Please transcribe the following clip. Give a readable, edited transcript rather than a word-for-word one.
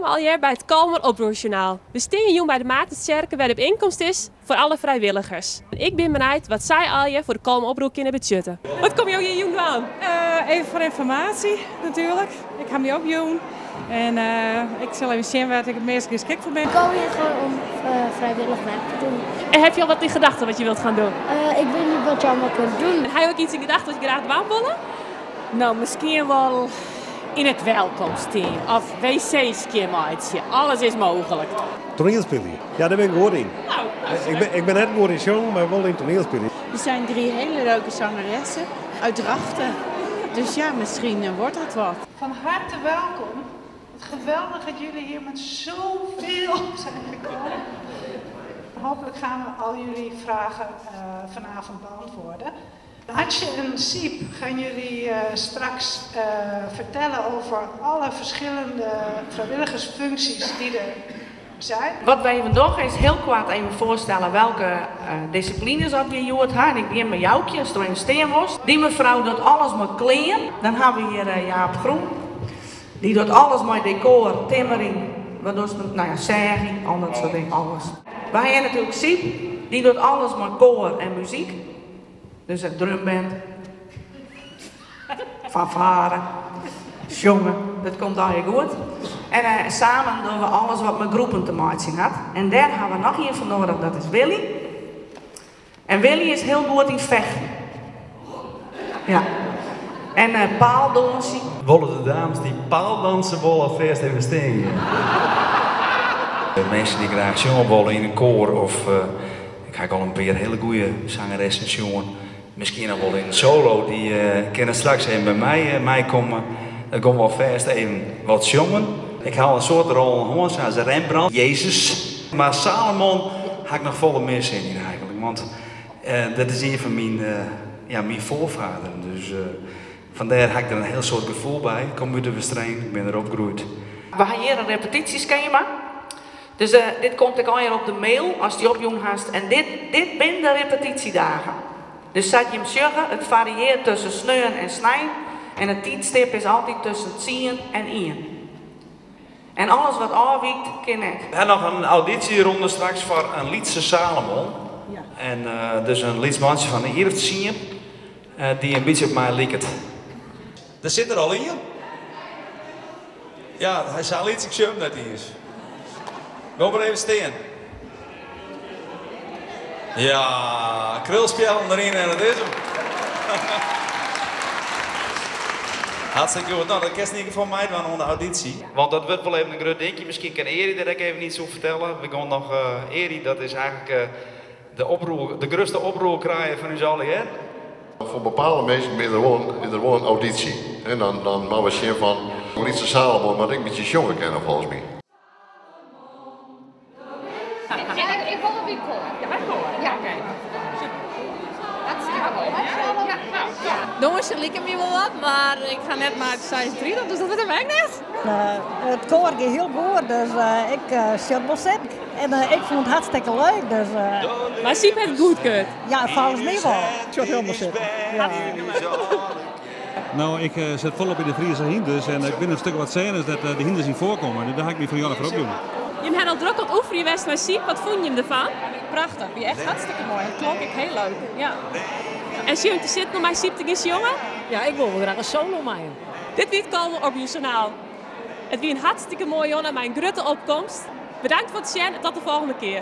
al je bij het Kalmer Oproerjournaal. We staan jong bij de Maartenskerken waar de bijeenkomst is voor alle vrijwilligers. Ik ben benieuwd wat zij al je voor de Kalmer Oproer kunnen budgetten. Wat kom je ook hier jong aan? Even voor informatie natuurlijk. Ik ga me ook jong. En ik zal even zien waar ik het meest geschikt voor ben. Ik kom hier gewoon om vrijwillig werk te doen. En heb je al wat in gedachten wat je wilt gaan doen? Ik weet niet wat je allemaal kunt doen. En heb je ook iets in gedachten wat je graag wandelen? Nou, misschien wel in het welkomsteam of wc's keermaatje. Alles is mogelijk. Toneelspelen, ja, daar ben ik goed in. Ik ben net goed in zang, maar wel in toneelspelen. Er zijn 3 hele leuke zangeressen uit Drachten. Dus ja, misschien wordt het wat. Van harte welkom. Het geweldig dat jullie hier met zoveel zijn gekomen. Hopelijk gaan we al jullie vragen vanavond beantwoorden. Atje en Siep gaan jullie straks vertellen over alle verschillende vrijwilligersfuncties die er zijn. Wat wij vandaag is heel kwaad even voorstellen welke disciplines dat we hier hebben. Ik begin met Joukje, als er een steen was. Die mevrouw doet alles met kleren. Dan hebben we hier Jaap Groen. Die doet alles met decor, timmering, wat doet ze, nou ja, sergie, al dat soort dingen, alles. Wij hebben natuurlijk Siep, die doet alles met koor en muziek. Dus een drumband, fanfare, jongen, dat komt al heel goed. En samen doen we alles wat met groepen te maken had. En daar hebben we nog iemand voor nodig, dat is Willy. En Willy is heel goed in vechten. Ja. En paaldansen. Wollen de dames die paaldansen willen vast even steen. Mensen die graag zingen willen in een koor of ik ga al een paar hele goede zangeressen zingen. Misschien nog wel in een solo, die kunnen straks even bij mij komen. Dan komen we vast even wat zingen. Ik haal een soort rol als Rembrandt, Jezus. Maar Salomon ga ik nog volle mis in eigenlijk. Want dat is een van mijn voorvaderen. Dus vandaar heb ik er een heel soort gevoel bij. Ik kom uit de Westrijn, ik ben erop gegroeid. We gaan hier een repetitieschema. Dus dit komt ik al hier op de mail als die opjong haast. En dit zijn de repetitiedagen. Dus zat je hem zeggen, het varieert tussen sneuren en snijden. En het tijdstip is altijd tussen 10 en 1. En alles wat afwijkt, kan net. We hebben nog een auditieronde straks voor een Liedse Salomon. Ja. En dus een liedmansje van de Eerste zien. Die een beetje op mij lijkt. Er zit er al in. Ja, hij zal iets, ik zie hem net eens. Wil maar even staan. Ja, krulspellen erin en dat is hem. Hartstikke goed. Nou, dat kerst in ieder geval mij van onder auditie. Want dat wordt wel even een groot dingetje. Misschien kan Eri dat ik even niet zo vertellen. We gaan nog Eri, dat is eigenlijk de grootste oproer krijgen van ons allen. Hè? Voor bepaalde mensen is er gewoon een auditie. En dan mag we zien van Liedse Salomon, maar ik een beetje jonger kennen volgens mij. Ik wil een winkel. Ja, wij komen. Ja, oké. Hartstikke mooi. Jongens, lieken me wel wat, maar ik ga net maar het size 3, dus dat weet ik net. Het koor gaat heel goed, dus ik zit wel zit. En ik vond het hartstikke leuk. Dus, Maar Siep heeft het goed keurt. ja, volgens mij wel. Ik zit helemaal zitten. Ja. Nou, ik zit volop in de Friese hinders en ik ben een stuk wat scènes dat de hinders niet voorkomen. Dus daar ga ik me van Janne voor opdoen. Je hebt al druk op oefenen geweest met Siep. Wat vond je hem ervan? Prachtig, wie echt hartstikke mooi. Het klonk ik heel leuk. Ja. En zie je te zitten om mij Siep te gaan jongen? Ja, ik wil wel graag een solo maken. Dit weer het Kalmer Oproerjournaal. Het weer een hartstikke mooi jongen met een grote opkomst. Bedankt voor het zien en tot de volgende keer.